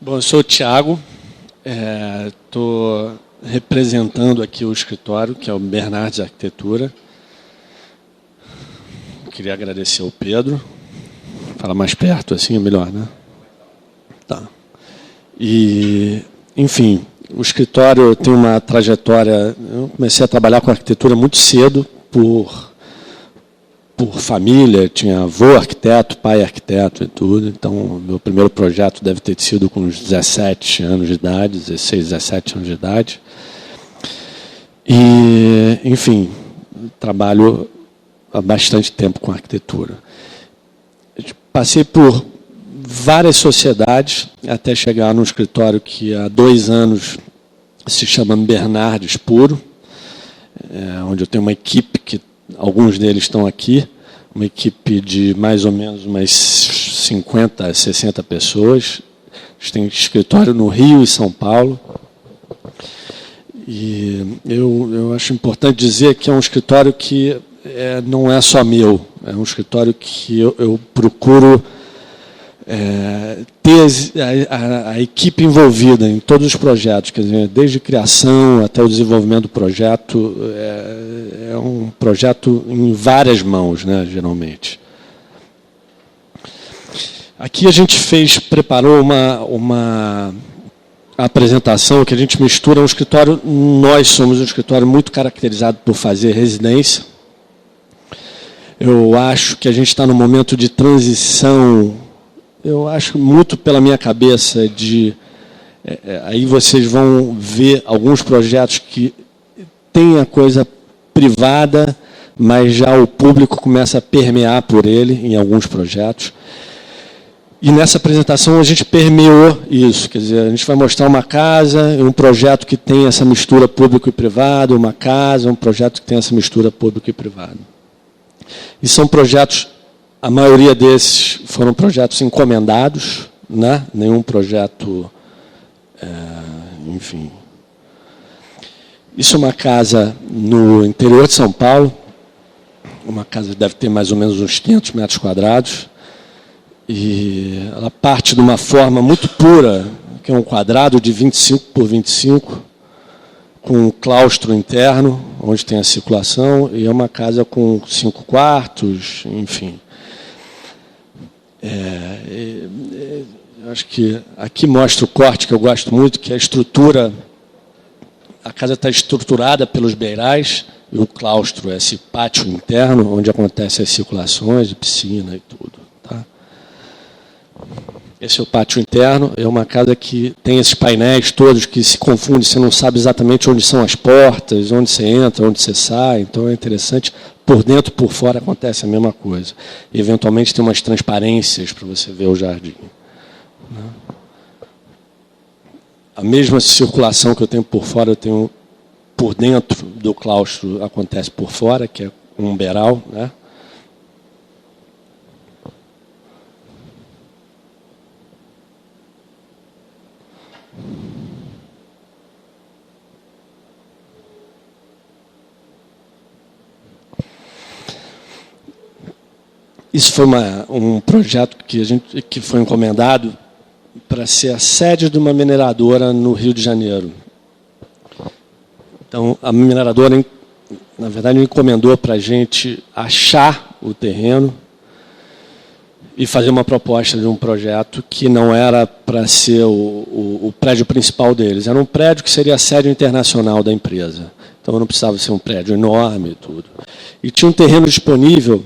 Bom, eu sou o Thiago, estou representando aqui o escritório, que é o Bernardes Arquitetura. Queria agradecer ao Pedro. Fala mais perto, assim é melhor, né? Tá. E, enfim, o escritório tem uma trajetória... Eu comecei a trabalhar com arquitetura muito cedo, por família, tinha avô arquiteto, pai arquiteto e tudo. Então, meu primeiro projeto deve ter sido com uns 17 anos de idade, 16, 17 anos de idade. E, enfim, trabalho há bastante tempo com arquitetura. Passei por várias sociedades até chegar no escritório que há 2 anos se chama Bernardes Puro, onde eu tenho uma equipe que alguns deles estão aqui, uma equipe de mais ou menos umas 50 a 60 pessoas. A gente tem escritório no Rio e São Paulo. E eu acho importante dizer que é um escritório que não é só meu, é um escritório que eu procuro ter a equipe envolvida em todos os projetos, quer dizer, desde criação até o desenvolvimento do projeto. É um projeto em várias mãos, né, geralmente. Aqui a gente preparou uma apresentação que a gente mistura um escritório. Nós somos um escritório muito caracterizado por fazer residência. Eu acho que a gente está num momento de transição. Eu acho muito pela minha cabeça aí vocês vão ver alguns projetos que têm a coisa privada, mas já o público começa a permear por ele em alguns projetos. E nessa apresentação a gente permeou isso, quer dizer, a gente vai mostrar uma casa, um projeto que tem essa mistura público e privado, uma casa, um projeto que tem essa mistura público e privado. E são projetos... A maioria desses foram projetos encomendados, né? Nenhum projeto, enfim. Isso é uma casa no interior de São Paulo, uma casa que deve ter mais ou menos uns 500 metros quadrados, e ela parte de uma forma muito pura, que é um quadrado de 25 por 25, com um claustro interno, onde tem a circulação, e é uma casa com 5 quartos, enfim. Acho que aqui mostra o corte que eu gosto muito, que é a estrutura. A casa está estruturada pelos beirais, e o claustro é esse pátio interno, onde acontecem as circulações de piscina e tudo. Tá? Esse é o pátio interno, é uma casa que tem esses painéis todos que se confundem, você não sabe exatamente onde são as portas, onde você entra, onde você sai, então é interessante. Por dentro e por fora acontece a mesma coisa. E, eventualmente, tem umas transparências para você ver o jardim. A mesma circulação que eu tenho por fora, eu tenho por dentro do claustro, acontece por fora, que é um beiral, né? Isso foi um projeto que foi encomendado para ser a sede de uma mineradora no Rio de Janeiro. Então, a mineradora, na verdade, encomendou para a gente achar o terreno e fazer uma proposta de um projeto que não era para ser o prédio principal deles. Era um prédio que seria a sede internacional da empresa. Então, não precisava ser um prédio enorme e tudo. E tinha um terreno disponível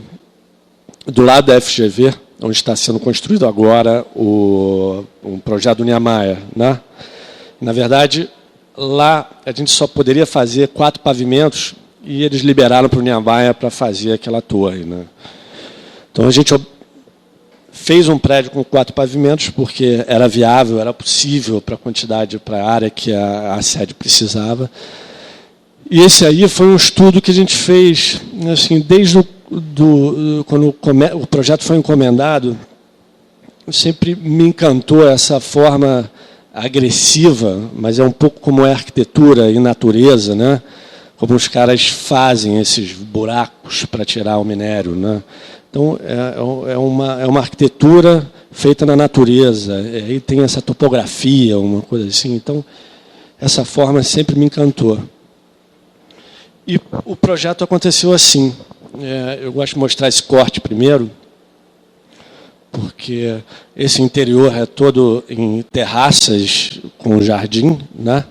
do lado da FGV, onde está sendo construído agora um projeto do Niemeyer, né? Na verdade, lá a gente só poderia fazer 4 pavimentos e eles liberaram para o Niemeyer para fazer aquela torre, né? Então a gente fez um prédio com 4 pavimentos porque era viável, era possível para a quantidade, para a área que a sede precisava. E esse aí foi um estudo que a gente fez, assim, desde quando o projeto foi encomendado. Sempre me encantou essa forma agressiva, mas é um pouco como é arquitetura e natureza, né? Como os caras fazem esses buracos para tirar o minério, né? Então, é uma arquitetura feita na natureza, aí tem essa topografia, uma coisa assim. Então, essa forma sempre me encantou. E o projeto aconteceu assim. Eu gosto de mostrar esse corte primeiro, porque esse interior é todo em terraças com jardim, né?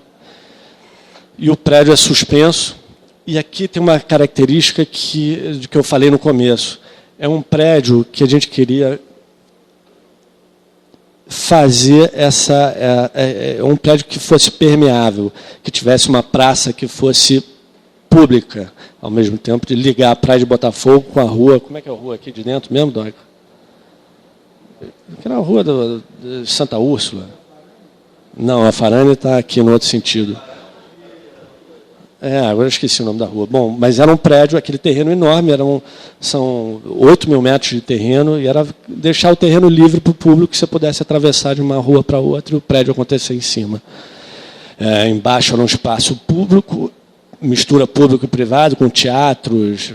E o prédio é suspenso. E aqui tem uma característica que eu falei no começo. É um prédio que a gente queria fazer um prédio que fosse permeável, que tivesse uma praça que fosse pública, ao mesmo tempo de ligar a Praia de Botafogo com a rua. Como é que é a rua aqui de dentro mesmo, Dória? Aqui na rua de Santa Úrsula. Não, a Farane está aqui no outro sentido. Agora eu esqueci o nome da rua. Bom, mas era um prédio, aquele terreno enorme, são 8 mil metros de terreno, e era deixar o terreno livre para o público, que você pudesse atravessar de uma rua para outra e o prédio acontecer em cima. Embaixo era um espaço público, mistura público e privado, com teatros,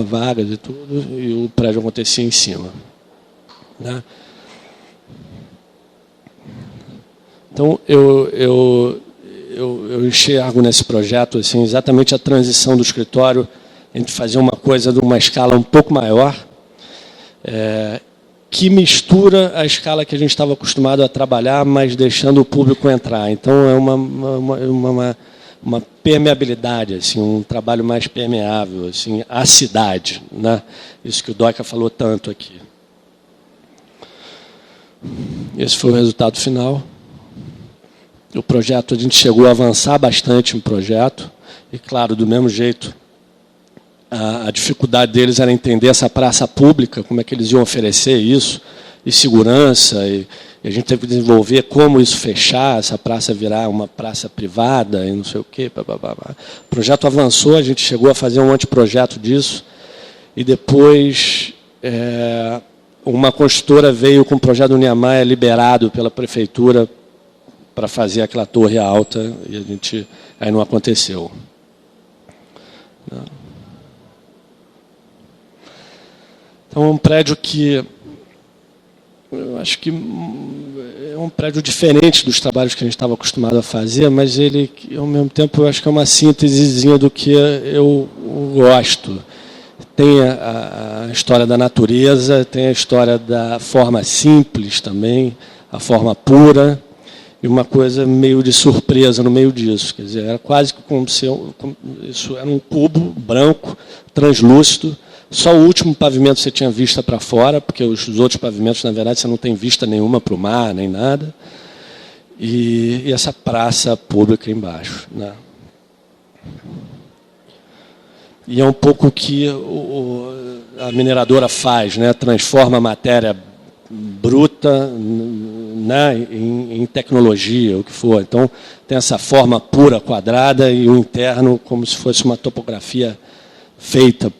vagas e tudo, e o prédio acontecia em cima. Né? Então, eu enxergo nesse projeto assim, exatamente a transição do escritório entre fazer uma coisa de uma escala um pouco maior, que mistura a escala que a gente estava acostumado a trabalhar, mas deixando o público entrar. Então, é uma permeabilidade, assim, um trabalho mais permeável, assim, à cidade, né? Isso que o Doca falou tanto aqui. Esse foi o resultado final. O projeto, a gente chegou a avançar bastante no projeto, e, claro, do mesmo jeito, a dificuldade deles era entender essa praça pública, como é que eles iam oferecer isso, e segurança, e a gente teve que desenvolver como isso fechar, essa praça virar uma praça privada, e não sei o quê. O projeto avançou, a gente chegou a fazer um anteprojeto disso, e depois uma construtora veio com o projeto do Niemeyer liberado pela prefeitura para fazer aquela torre alta, e aí não aconteceu. Então, é um prédio que eu acho que é um prédio diferente dos trabalhos que a gente estava acostumado a fazer, mas ele, ao mesmo tempo, eu acho que é uma síntesezinha do que eu gosto. Tem a história da natureza, tem a história da forma simples também, a forma pura, e uma coisa meio de surpresa no meio disso. Quer dizer, era quase como se isso era um cubo branco, translúcido. Só o último pavimento você tinha vista para fora, porque os outros pavimentos, na verdade, você não tem vista nenhuma para o mar, nem nada. E essa praça pública embaixo. Né? E é um pouco o que a mineradora faz, né? Transforma a matéria bruta, né, em tecnologia, o que for. Então, tem essa forma pura, quadrada, e o interno como se fosse uma topografia feita.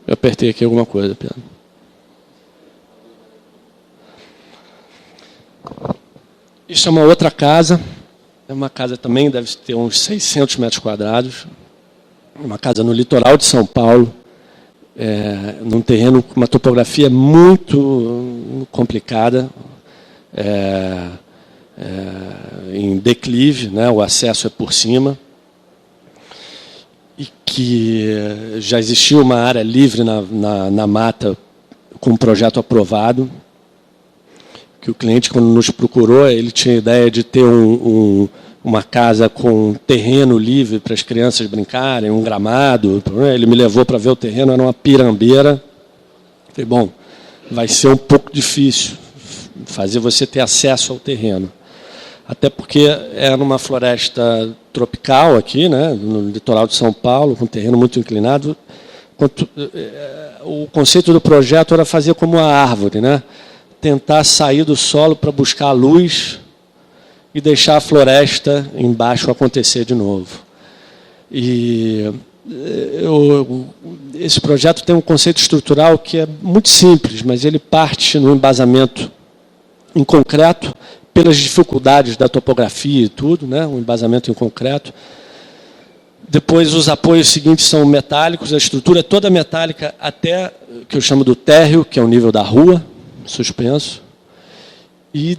Eu apertei aqui alguma coisa, Pedro. Isso é uma outra casa. É uma casa também, deve ter uns 600 metros quadrados. Uma casa no litoral de São Paulo. Num terreno com uma topografia muito complicada, em declive, né, o acesso é por cima, e que já existia uma área livre na mata com um projeto aprovado, que o cliente, quando nos procurou, ele tinha a ideia de ter uma casa com terreno livre para as crianças brincarem, um gramado. Ele me levou para ver o terreno, era uma pirambeira. Falei, bom, vai ser um pouco difícil fazer você ter acesso ao terreno. Até porque era numa floresta tropical aqui, né, no litoral de São Paulo, com terreno muito inclinado. O conceito do projeto era fazer como a árvore, né, tentar sair do solo para buscar a luz e deixar a floresta embaixo acontecer de novo. E esse projeto tem um conceito estrutural que é muito simples, mas ele parte no embasamento em concreto, pelas dificuldades da topografia e tudo, né? Um embasamento em concreto. Depois, os apoios seguintes são metálicos, a estrutura é toda metálica até o que eu chamo do térreo, que é o nível da rua. suspenso. E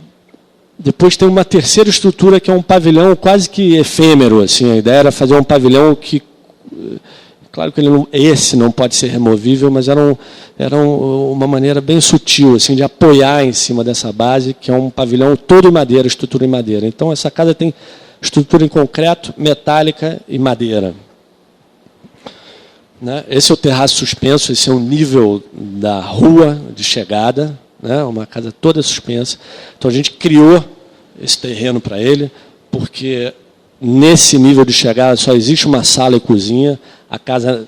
depois tem uma terceira estrutura, que é um pavilhão quase que efêmero. Assim. A ideia era fazer um pavilhão que... Claro que esse não pode ser removível, mas era uma maneira bem sutil assim, de apoiar em cima dessa base, que é um pavilhão todo em madeira, estrutura em madeira. Então, essa casa tem estrutura em concreto, metálica e madeira. Né? Esse é o terraço suspenso, esse é o nível da rua de chegada, né? Uma casa toda suspensa. Então, a gente criou esse terreno para ele, porque nesse nível de chegada só existe uma sala e cozinha. A casa,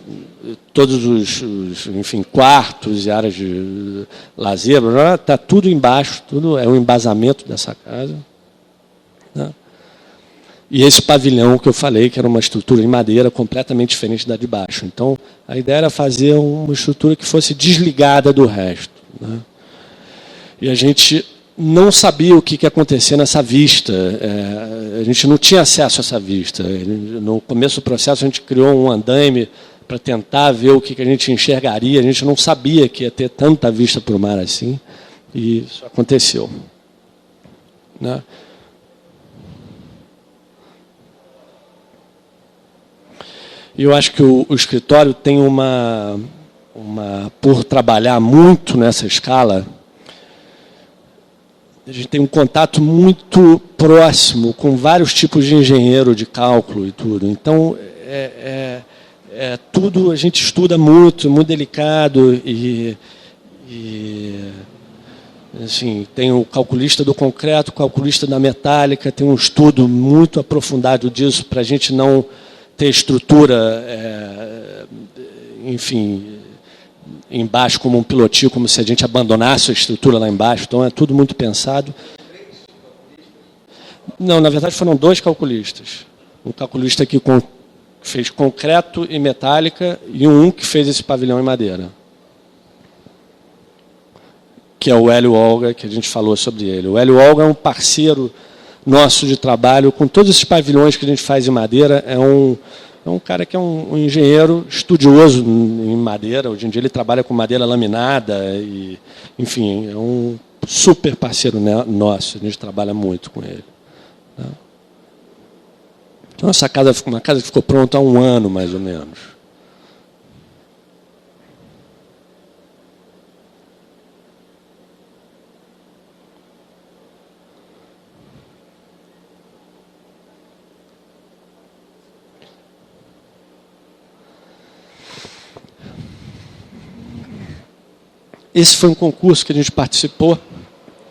todos os enfim, quartos e áreas de lazer, está tudo embaixo, tudo é um embasamento dessa casa. Né? E esse pavilhão que eu falei, que era uma estrutura em madeira completamente diferente da de baixo. Então, a ideia era fazer uma estrutura que fosse desligada do resto. Né? E a gente não sabia o que ia acontecer nessa vista. A gente não tinha acesso a essa vista. No começo do processo, a gente criou um andaime para tentar ver o que a gente enxergaria. A gente não sabia que ia ter tanta vista para o mar assim. E isso aconteceu. Né? E eu acho que o escritório tem por trabalhar muito nessa escala, a gente tem um contato muito próximo com vários tipos de engenheiro de cálculo e tudo. Então, tudo a gente estuda muito, muito delicado e assim, tem o calculista do concreto, o calculista da metálica, tem um estudo muito aprofundado disso para a gente não ter estrutura, enfim, embaixo como um pilotil, como se a gente abandonasse a estrutura lá embaixo. Então, é tudo muito pensado. Não, na verdade, foram 2 calculistas. Um calculista que fez concreto e metálica e um que fez esse pavilhão em madeira. Que é o Hélio Olga, que a gente falou sobre ele. O Hélio Olga é um parceiro nosso de trabalho com todos esses pavilhões que a gente faz em madeira. É um cara que é um engenheiro estudioso em madeira. Hoje em dia ele trabalha com madeira laminada. E, enfim, é um super parceiro nosso. A gente trabalha muito com ele. Né? Então, essa casa ficou uma casa que ficou pronta há 1 ano, mais ou menos. Esse foi um concurso que a gente participou.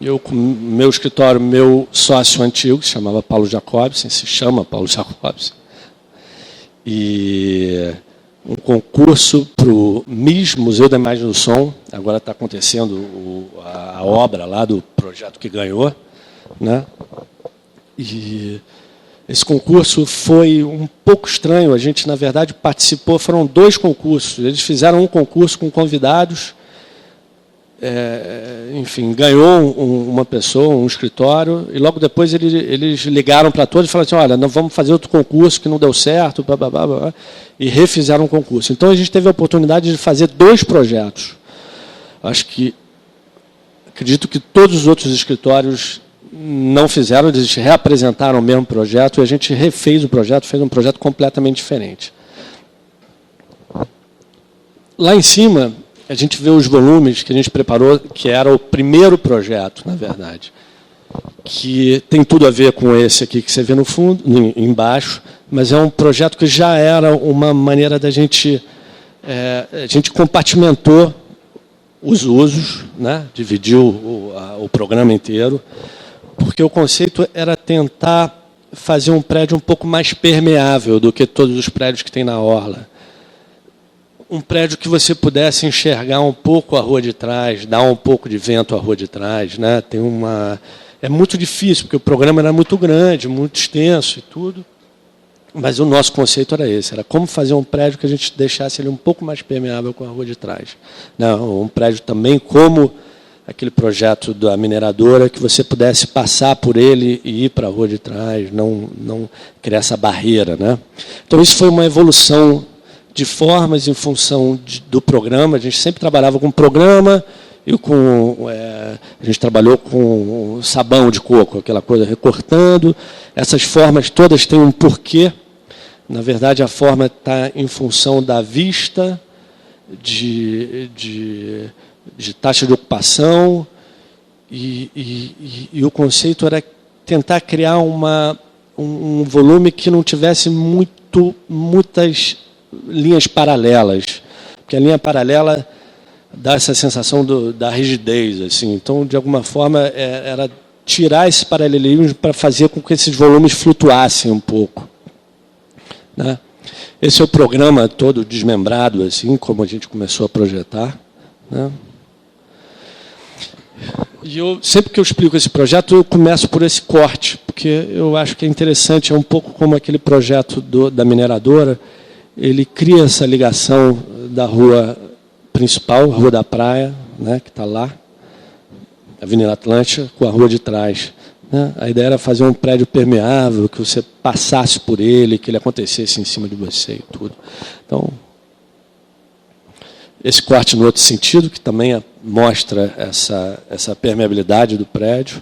Eu, com meu escritório, meu sócio antigo, que se chamava Paulo Jacobsen, se chama Paulo Jacobsen. E um concurso para o MIS, Museu da Imagem do Som. Agora está acontecendo a obra lá do projeto que ganhou. Né? E esse concurso foi um pouco estranho. A gente, na verdade, participou, foram 2 concursos. Eles fizeram um concurso com convidados. Enfim, ganhou uma pessoa, um escritório, e logo depois eles ligaram para todos e falaram assim, olha, nós vamos fazer outro concurso que não deu certo, blá, blá, blá, blá, e refizeram o concurso. Então, a gente teve a oportunidade de fazer 2 projetos. Acredito que todos os outros escritórios não fizeram, eles reapresentaram o mesmo projeto, e a gente refez o projeto, fez um projeto completamente diferente. Lá em cima, a gente vê os volumes que a gente preparou, que era o primeiro projeto, na verdade, que tem tudo a ver com esse aqui que você vê no fundo, embaixo, mas é um projeto que já era uma maneira da gente... a gente compartimentou os usos, né? Dividiu o programa inteiro, porque o conceito era tentar fazer um prédio um pouco mais permeável do que todos os prédios que tem na orla. Um prédio que você pudesse enxergar um pouco a rua de trás, dar um pouco de vento à rua de trás. Né? É muito difícil, porque o programa era muito grande, muito extenso e tudo. Mas o nosso conceito era esse, era como fazer um prédio que a gente deixasse ele um pouco mais permeável com a rua de trás. Não, um prédio também como aquele projeto da mineradora, que você pudesse passar por ele e ir para a rua de trás, não criar essa barreira. Né? Então, isso foi uma evolução de formas em função do programa. A gente sempre trabalhava com programa E a gente trabalhou com sabão de coco, aquela coisa recortando. Essas formas todas têm um porquê. Na verdade, a forma está em função da vista, de taxa de ocupação, e o conceito era tentar criar um volume que não tivesse muitas linhas paralelas, porque a linha paralela dá essa sensação da rigidez, assim. Então, de alguma forma, era tirar esse paralelismo para fazer com que esses volumes flutuassem um pouco, né? Esse é o programa todo desmembrado, assim, como a gente começou a projetar, né? E sempre que eu explico esse projeto, eu começo por esse corte, porque eu acho que é interessante, é um pouco como aquele projeto da mineradora. Ele cria essa ligação da rua principal, a Rua da Praia, né, que está lá, Avenida Atlântica, com a rua de trás, né? A ideia era fazer um prédio permeável, que você passasse por ele, que ele acontecesse em cima de você e tudo. Então, esse corte no outro sentido, que também mostra essa permeabilidade do prédio.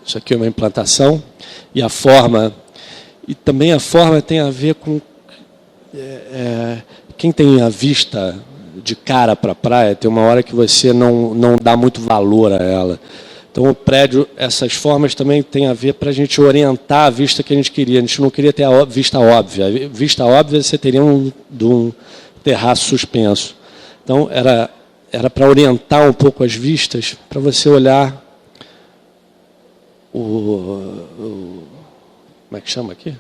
Isso aqui é uma implantação. E a forma... E também a forma tem a ver com... quem tem a vista de cara para a praia, tem uma hora que você não dá muito valor a ela. Então, o prédio, essas formas também têm a ver para a gente orientar a vista que a gente queria. A gente não queria ter a vista óbvia. A vista óbvia você teria de um terraço suspenso. Então, era para orientar um pouco as vistas, para você olhar como é que chama aqui?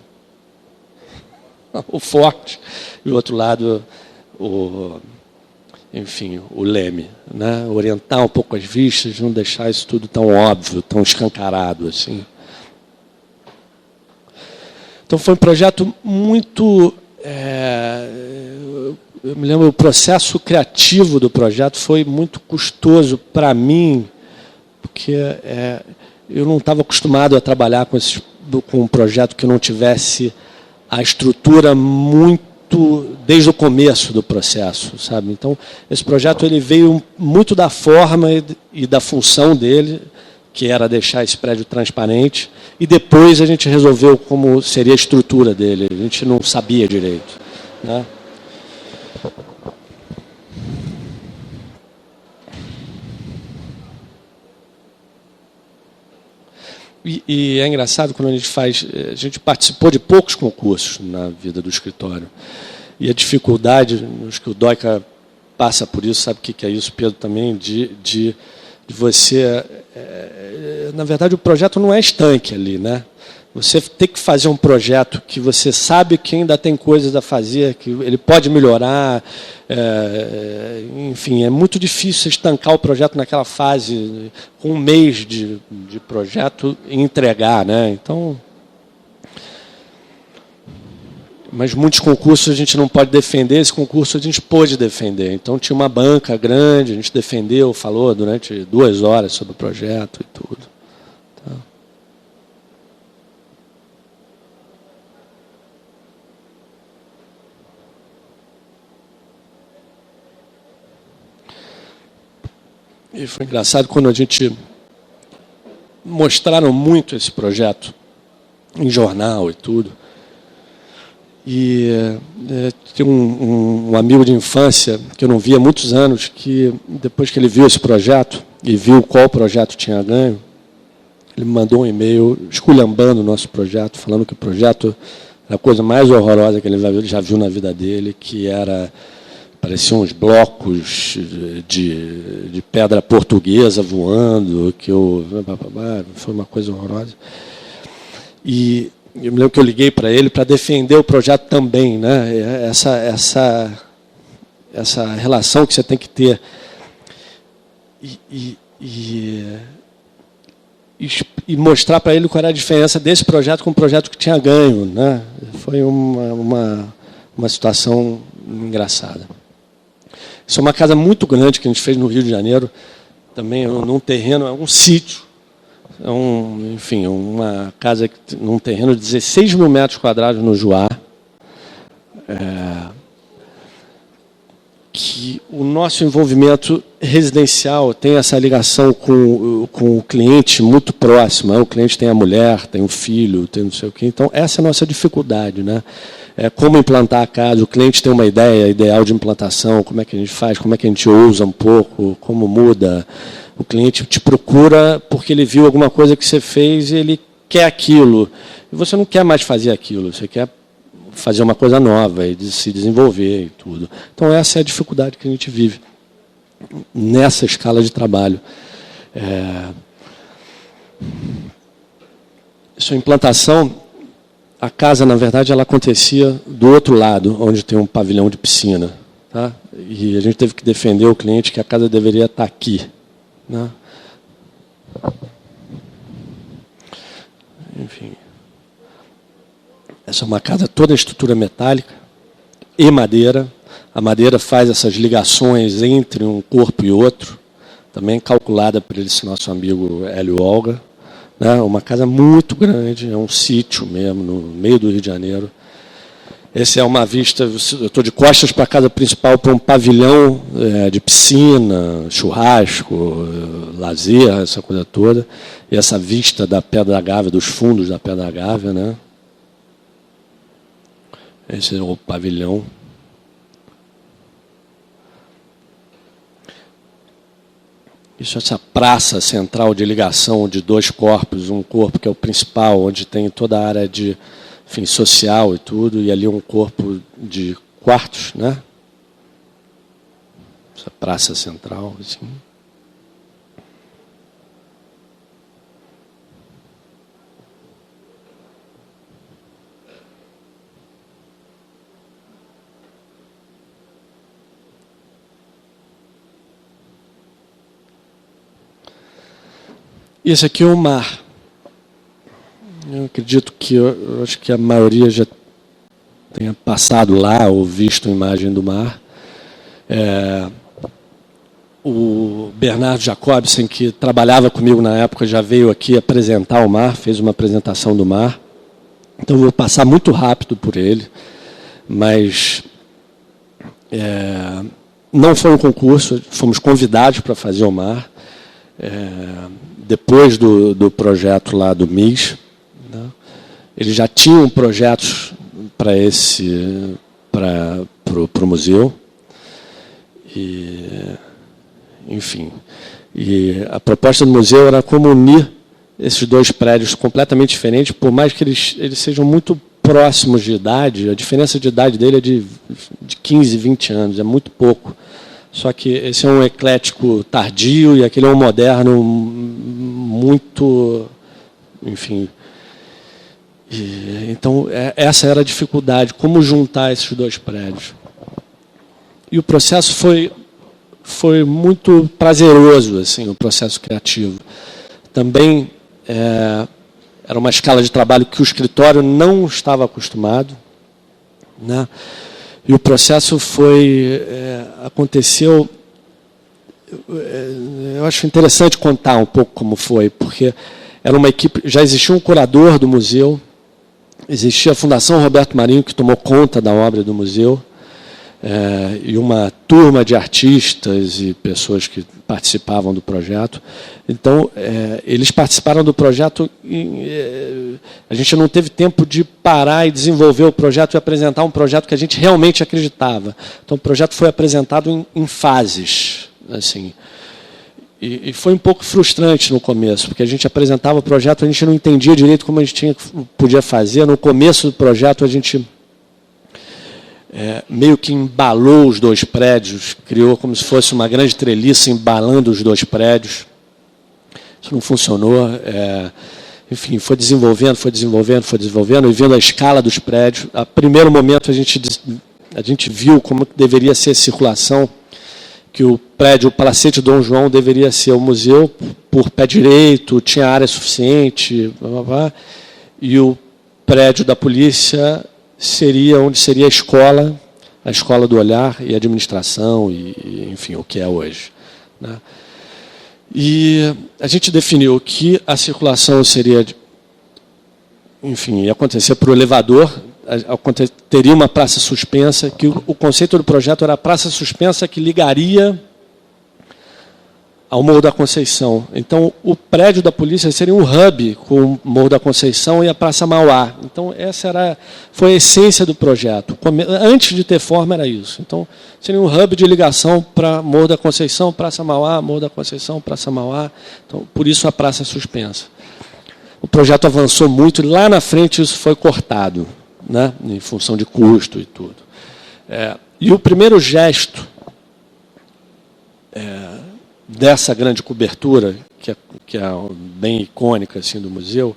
O forte, e o outro lado, enfim, o leme, né? Orientar um pouco as vistas, não deixar isso tudo tão óbvio, tão escancarado assim. Então foi um projeto muito... eu me lembro, o processo criativo do projeto foi muito custoso para mim, porque eu não estava acostumado a trabalhar com um projeto que não tivesse a estrutura muito desde o começo do processo, sabe? Então, esse projeto ele veio muito da forma e da função dele, que era deixar esse prédio transparente, e depois a gente resolveu como seria a estrutura dele. A gente não sabia direito, né? E é engraçado quando a gente participou de poucos concursos na vida do escritório. E a dificuldade, acho que o Doica passa por isso, sabe o que é isso, Pedro, também, de você... na verdade, o projeto não é estanque ali, né? Você tem que fazer um projeto que você sabe que ainda tem coisas a fazer, que ele pode melhorar. Enfim, é muito difícil estancar o projeto naquela fase, com um mês de projeto, e entregar, né? Então, mas muitos concursos a gente não pode defender, esse concurso a gente pôde defender. Então, tinha uma banca grande, a gente defendeu, falou durante 2 horas sobre o projeto e tudo. E foi engraçado quando a gente mostraram muito esse projeto em jornal e tudo. E tem um amigo de infância que eu não via há muitos anos, que depois que ele viu esse projeto e viu qual projeto tinha ganho, ele me mandou um e-mail esculhambando o nosso projeto, falando que o projeto era a coisa mais horrorosa que ele já viu na vida dele, que era... pareciam uns blocos de pedra portuguesa voando, foi uma coisa horrorosa. E eu me lembro que eu liguei para ele para defender o projeto também, né? Essa relação que você tem que ter. E mostrar para ele qual era a diferença desse projeto com o projeto que tinha ganho, né? Foi uma situação engraçada. Isso é uma casa muito grande que a gente fez no Rio de Janeiro, também num terreno, é um sítio. Enfim, uma casa num terreno de 16 mil metros quadrados no Juá. que o nosso envolvimento residencial tem essa ligação com o cliente muito próxima. O cliente tem a mulher, tem o filho, tem não sei o quê. Então, essa é a nossa dificuldade, né? Como implantar a casa, o cliente tem uma ideia ideal de implantação, como é que a gente faz, como é que a gente usa um pouco, como muda. O cliente te procura porque ele viu alguma coisa que você fez e ele quer aquilo. E você não quer mais fazer aquilo, você quer fazer uma coisa nova e se desenvolver e tudo. Então, essa é a dificuldade que a gente vive nessa escala de trabalho. Sua implantação, a casa, na verdade, ela acontecia do outro lado, onde tem um pavilhão de piscina. Tá? E a gente teve que defender o cliente que a casa deveria estar aqui. Né? Enfim. Essa é uma casa toda em estrutura metálica e madeira. A madeira faz essas ligações entre um corpo e outro, também calculada por esse nosso amigo Hélio Olga. Né? Uma casa muito grande, é um sítio mesmo, no meio do Rio de Janeiro. Essa é uma vista, eu estou de costas para a casa principal, para um pavilhão de piscina, churrasco, lazer, essa coisa toda. E essa vista da Pedra Gávea, dos fundos da Pedra Gávea, né? Esse é o pavilhão. Isso é essa praça central de ligação de dois corpos, um corpo que é o principal, onde tem toda a área de, enfim, social e tudo, e ali um corpo de quartos, né? Essa praça central, assim. Esse aqui é o mar. Eu acredito que eu acho que a maioria já tenha passado lá ou visto a imagem do mar. O Bernardo Jacobsen, que trabalhava comigo na época, já veio aqui apresentar o mar, fez uma apresentação do mar. Então, eu vou passar muito rápido por ele, mas não foi um concurso, fomos convidados para fazer o mar. Depois do projeto lá do MIS, né? Eles já tinham projetos para o museu. Enfim, e a proposta do museu era como unir esses dois prédios completamente diferentes, por mais que eles sejam muito próximos de idade, a diferença de idade dele é de 15, 20 anos, é muito pouco. Só que esse é um eclético tardio e aquele é um moderno muito, enfim. Então, essa era a dificuldade, como juntar esses dois prédios. E o processo foi muito prazeroso, assim, o processo criativo. Também era uma escala de trabalho que o escritório não estava acostumado, né? E o processo aconteceu. Eu acho interessante contar um pouco como foi, porque era uma equipe, já existia um curador do museu, existia a Fundação Roberto Marinho, que tomou conta da obra do museu, e uma turma de artistas e pessoas que participavam do projeto. Então, eles participaram do projeto e a gente não teve tempo de parar e desenvolver o projeto e apresentar um projeto que a gente realmente acreditava. Então, o projeto foi apresentado em fases, assim. E foi um pouco frustrante no começo, porque a gente apresentava o projeto, a gente não entendia direito como a gente podia fazer. No começo do projeto, a gente meio que embalou os dois prédios, criou como se fosse uma grande treliça embalando os dois prédios. Isso não funcionou. Enfim, foi desenvolvendo, e vendo a escala dos prédios. A primeiro momento, a gente viu como deveria ser a circulação, que o prédio, o Palacete Dom João, deveria ser o museu por pé direito, tinha área suficiente, blá, blá, blá, e o prédio da polícia seria onde seria a escola do olhar e administração, e enfim, o que é hoje, né? E a gente definiu que a circulação seria, enfim, ia acontecer por elevador. teria uma praça suspensa, que o conceito do projeto era a praça suspensa que ligaria ao Morro da Conceição. Então, o prédio da polícia seria um hub com o Morro da Conceição e a Praça Mauá. Então, essa foi a essência do projeto. Antes de ter forma, era isso. Então, seria um hub de ligação para Morro da Conceição, Praça Mauá, Morro da Conceição, Praça Mauá. Então, por isso, a praça suspensa. O projeto avançou muito e, lá na frente, isso foi cortado, né, em função de custo e tudo. E o primeiro gesto dessa grande cobertura, que é bem icônica assim, do museu,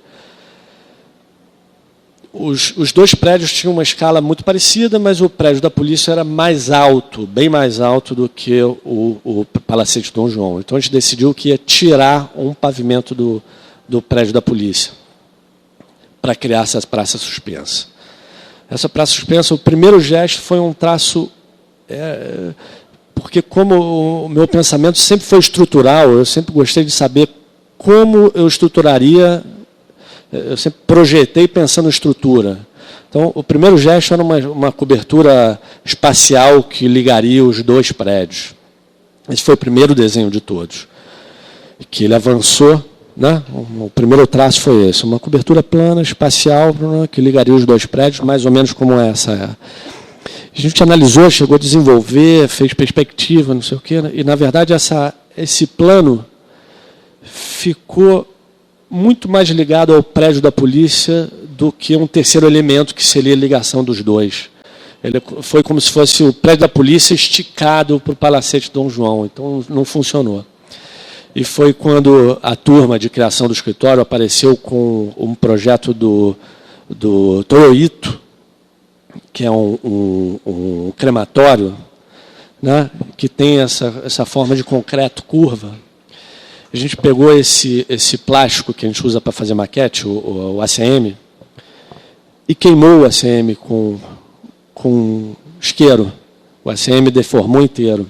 os dois prédios tinham uma escala muito parecida, mas o prédio da polícia era mais alto, bem mais alto do que o Palacete Dom João. Então, a gente decidiu que ia tirar um pavimento do prédio da polícia para criar essa praça suspensa. Essa praça suspensa, o primeiro gesto foi um traço... porque como o meu pensamento sempre foi estrutural, eu sempre gostei de saber como eu estruturaria, eu sempre projetei pensando em estrutura. Então, o primeiro gesto era uma cobertura espacial que ligaria os dois prédios. Esse foi o primeiro desenho de todos, que ele avançou, né? O primeiro traço foi esse, uma cobertura plana, espacial, que ligaria os dois prédios, mais ou menos como essa. A gente analisou, chegou a desenvolver, fez perspectiva, não sei o quê, e, na verdade, esse plano ficou muito mais ligado ao prédio da polícia do que um terceiro elemento, que seria a ligação dos dois. Ele foi como se fosse o prédio da polícia esticado para o Palacete Dom João, então não funcionou. E foi quando a turma de criação do escritório apareceu com um projeto do Toroito, que é um crematório, né, que tem essa forma de concreto curva. A gente pegou esse plástico que a gente usa para fazer maquete, o ACM, e queimou o ACM com isqueiro. O ACM deformou inteiro.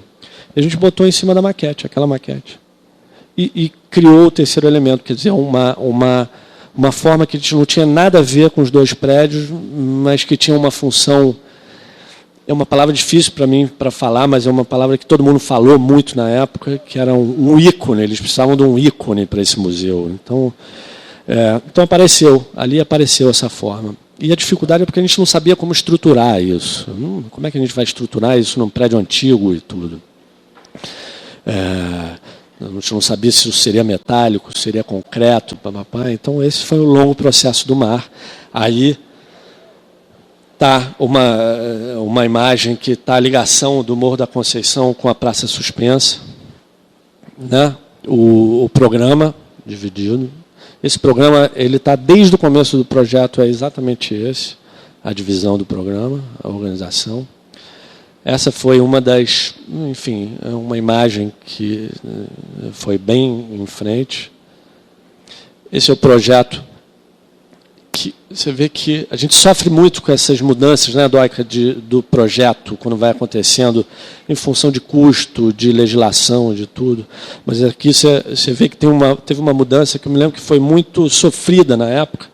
E a gente botou em cima da maquete, aquela maquete. E criou o terceiro elemento, quer dizer, uma forma que não tinha nada a ver com os dois prédios, mas que tinha uma função... É uma palavra difícil para mim para falar, mas é uma palavra que todo mundo falou muito na época, que era um ícone. Eles precisavam de um ícone para esse museu. Então ali apareceu essa forma. E a dificuldade é porque a gente não sabia como estruturar isso. Como é que a gente vai estruturar isso num prédio antigo e tudo? A gente não sabia se isso seria metálico, se seria concreto, papapá. Então, esse foi o longo processo do mar. Aí está uma imagem que está a ligação do Morro da Conceição com a Praça Suspensa, né? O programa dividido. Esse programa ele está desde o começo do projeto, é exatamente esse, a divisão do programa, a organização. Essa foi uma das, enfim, uma imagem que foi bem em frente. Esse é o projeto que você vê que a gente sofre muito com essas mudanças, né, Doica, do projeto, quando vai acontecendo, em função de custo, de legislação, de tudo. Mas aqui você vê que teve uma mudança que eu me lembro que foi muito sofrida na época,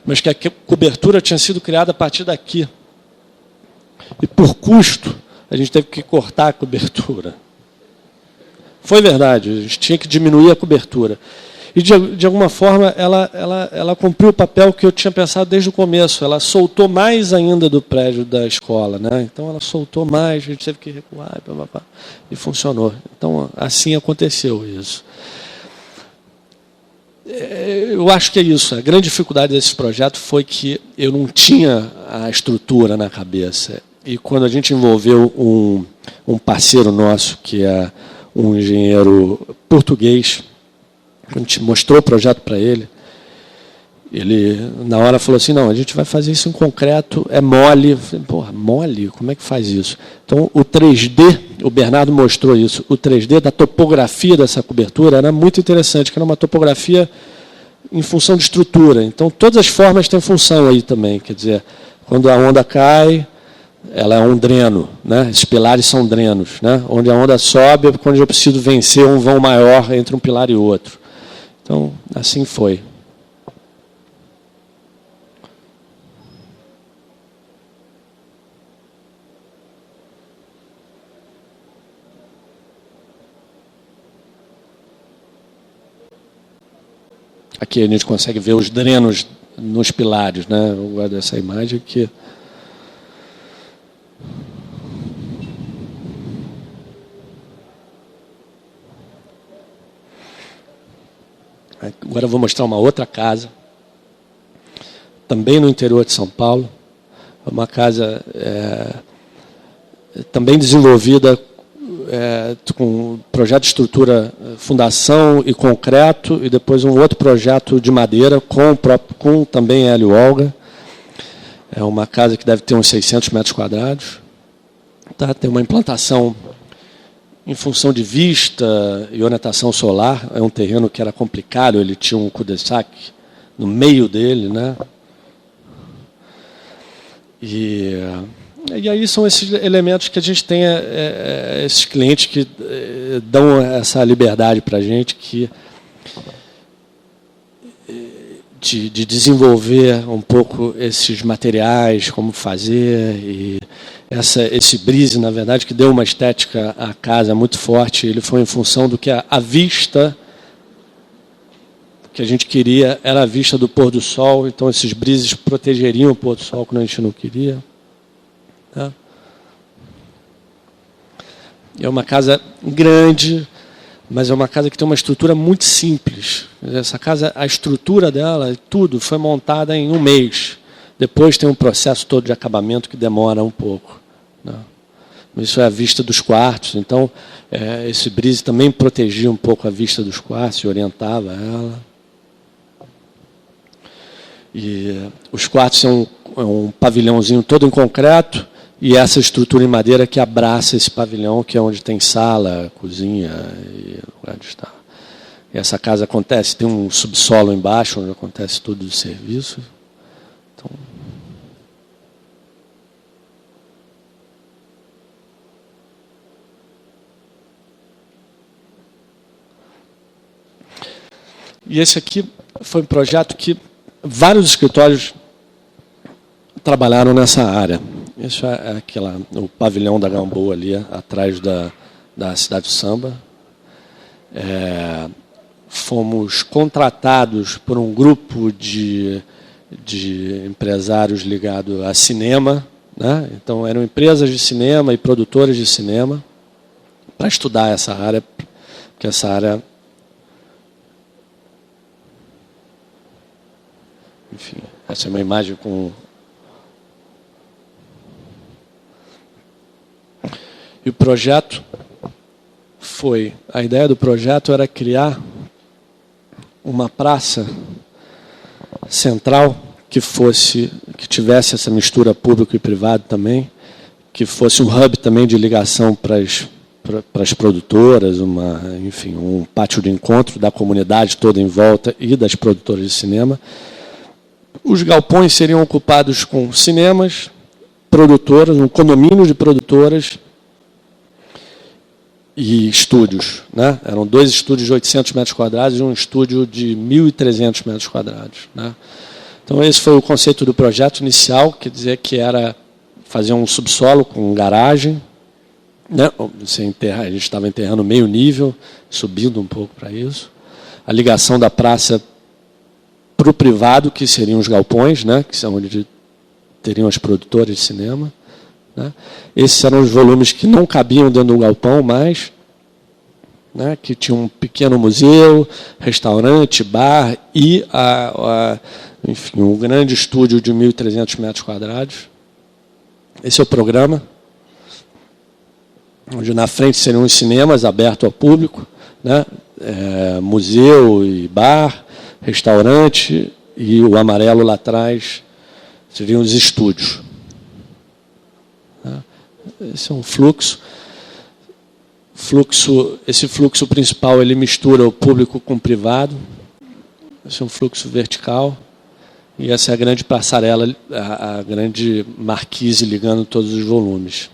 mas que a cobertura tinha sido criada a partir daqui. E por custo, a gente teve que cortar a cobertura. Foi verdade, a gente tinha que diminuir a cobertura. E, de alguma forma, ela cumpriu o papel que eu tinha pensado desde o começo. Ela soltou mais ainda do prédio da escola, né? Então, ela soltou mais, a gente teve que recuar, e funcionou. Então, assim aconteceu isso. Eu acho que é isso. A grande dificuldade desse projeto foi que eu não tinha a estrutura na cabeça. E quando a gente envolveu um parceiro nosso, que é um engenheiro português, a gente mostrou o projeto para ele, na hora, falou assim, não, a gente vai fazer isso em concreto, é mole. Eu falei, porra, mole? Como é que faz isso? Então, o 3D, o Bernardo mostrou isso, o 3D da topografia dessa cobertura era muito interessante, que era uma topografia em função de estrutura. Então, todas as formas têm função aí também, quer dizer, quando a onda cai, ela é um dreno, né? Esses pilares são drenos, né? Onde a onda sobe é quando eu preciso vencer um vão maior entre um pilar e outro. Então, assim foi. Aqui a gente consegue ver os drenos nos pilares, né? Eu guardo essa imagem aqui. Agora eu vou mostrar uma outra casa, também no interior de São Paulo. Uma casa também desenvolvida com projeto de estrutura, fundação e concreto, e depois um outro projeto de madeira com também Hélio Olga. É uma casa que deve ter uns 600 metros quadrados. Tá? Tem uma implantação em função de vista e orientação solar. É um terreno que era complicado, ele tinha um cul-de-sac no meio dele, né? E aí são esses elementos que a gente tem, esses clientes que dão essa liberdade para a gente de desenvolver um pouco esses materiais, como fazer, e esse brise, na verdade, que deu uma estética à casa muito forte. Ele foi em função do que a vista que a gente queria era a vista do pôr do sol, então esses brises protegeriam o pôr do sol quando a gente não queria. Tá? É uma casa grande, mas é uma casa que tem uma estrutura muito simples. Essa casa, a estrutura dela, tudo foi montada em um mês. Depois tem um processo todo de acabamento que demora um pouco. Né? Isso é a vista dos quartos. Então, esse brise também protegia um pouco a vista dos quartos e orientava ela. E os quartos são um pavilhãozinho todo em concreto e essa estrutura em madeira que abraça esse pavilhão, que é onde tem sala, cozinha e lugar de estar. E essa casa acontece, tem um subsolo embaixo, onde acontece tudo o serviço. Então, e esse aqui foi um projeto que vários escritórios trabalharam nessa área. Isso é o pavilhão da Gamboa ali, atrás da Cidade do Samba. Fomos contratados por um grupo de empresários ligados a cinema, né? Então eram empresas de cinema e produtores de cinema, para estudar essa área, porque essa área, enfim, essa é uma imagem com... E o projeto foi... A ideia do projeto era criar uma praça central que tivesse essa mistura público e privado também, que fosse um hub também de ligação para as produtoras, enfim, um pátio de encontro da comunidade toda em volta e das produtoras de cinema. Os galpões seriam ocupados com cinemas, produtoras, um condomínio de produtoras e estúdios, né? Eram 2 estúdios de 800 metros quadrados e um estúdio de 1.300 metros quadrados. Né? Então, esse foi o conceito do projeto inicial, quer dizer que era fazer um subsolo com garagem. Né? A gente estava enterrando meio nível, subindo um pouco para isso. A ligação da praça para o privado, que seriam os galpões, né? Que são onde teriam as produtoras de cinema. Né? Esses eram os volumes que não cabiam dentro do galpão mais, né? Que tinha um pequeno museu, restaurante, bar e, enfim, um grande estúdio de 1.300 metros quadrados. Esse é o programa, onde na frente seriam os cinemas abertos ao público, né? Museu e bar, restaurante, e o amarelo lá atrás seriam os estúdios. Esse é um fluxo. Esse fluxo principal ele mistura o público com o privado. Esse é um fluxo vertical. E essa é a grande passarela, a grande marquise ligando todos os volumes.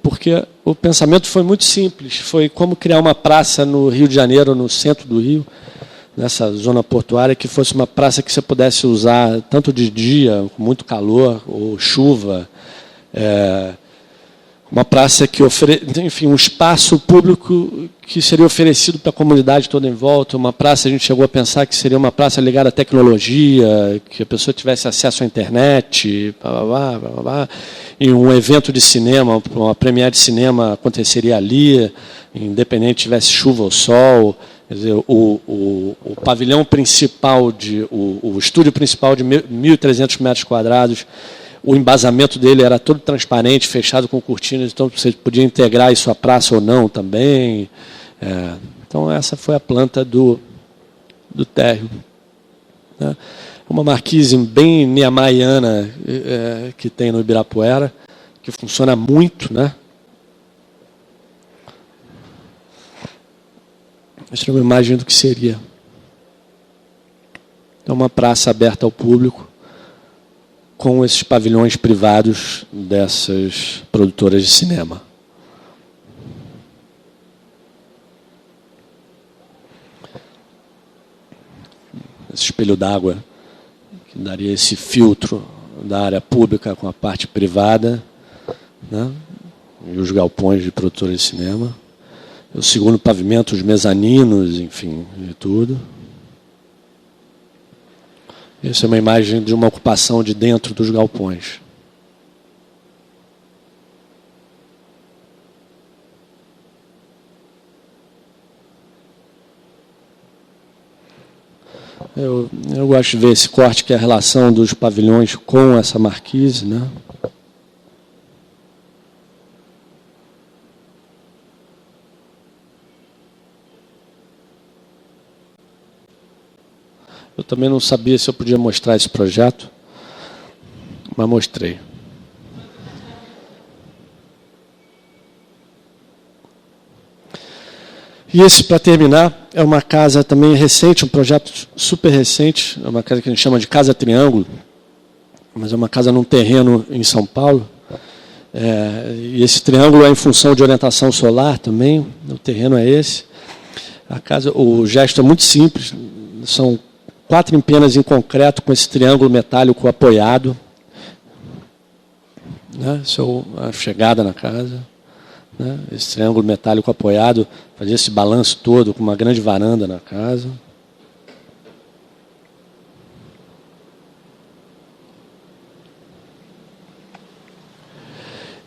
Porque o pensamento foi muito simples. Foi como criar uma praça no Rio de Janeiro, no centro do Rio, nessa zona portuária, que fosse uma praça que você pudesse usar tanto de dia, com muito calor, ou chuva. Uma praça que oferece, enfim, um espaço público que seria oferecido para a comunidade toda em volta. Uma praça, a gente chegou a pensar que seria uma praça ligada à tecnologia, que a pessoa tivesse acesso à internet, blá, blá, blá, blá, blá. E um evento de cinema, uma premiere de cinema aconteceria ali, independente tivesse chuva ou sol. Quer dizer, o pavilhão principal, o estúdio principal de 1.300 metros quadrados, o embasamento dele era todo transparente, fechado com cortinas, então você podia integrar isso à praça ou não também. Então essa foi a planta do térreo. Né? Uma marquise bem niemeyiana que tem no Ibirapuera, que funciona muito, né? Esta é uma imagem do que seria. É uma praça aberta ao público, com esses pavilhões privados dessas produtoras de cinema. Esse espelho d'água que daria esse filtro da área pública com a parte privada, né? E os galpões de produtoras de cinema. O segundo pavimento, os mezaninos, enfim, e tudo. Essa é uma imagem de uma ocupação de dentro dos galpões. Eu gosto de ver esse corte, que é a relação dos pavilhões com essa marquise, né? Eu também não sabia se eu podia mostrar esse projeto, mas mostrei. E esse, para terminar, é uma casa também recente, um projeto super recente, é uma casa que a gente chama de Casa Triângulo, mas é uma casa num terreno em São Paulo. E esse triângulo é em função de orientação solar também, o terreno é esse. A casa, o gesto é muito simples, são 4 empenas em concreto com esse triângulo metálico apoiado. Né? Essa é a chegada na casa. Né? Esse triângulo metálico apoiado fazia esse balanço todo com uma grande varanda na casa.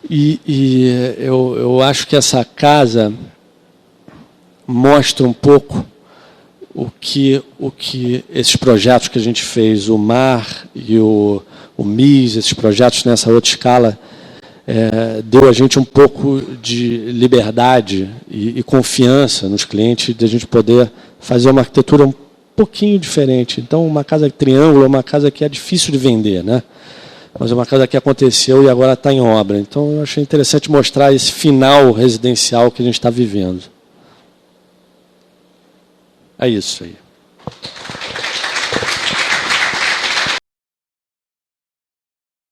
E eu acho que essa casa mostra um pouco o que esses projetos que a gente fez, o MAR e o MIS, esses projetos nessa outra escala, deu a gente um pouco de liberdade e confiança nos clientes, de a gente poder fazer uma arquitetura um pouquinho diferente. Então, uma casa triângulo é uma casa que é difícil de vender, né? Mas é uma casa que aconteceu e agora está em obra. Então, eu achei interessante mostrar esse final residencial que a gente está vivendo. É isso aí.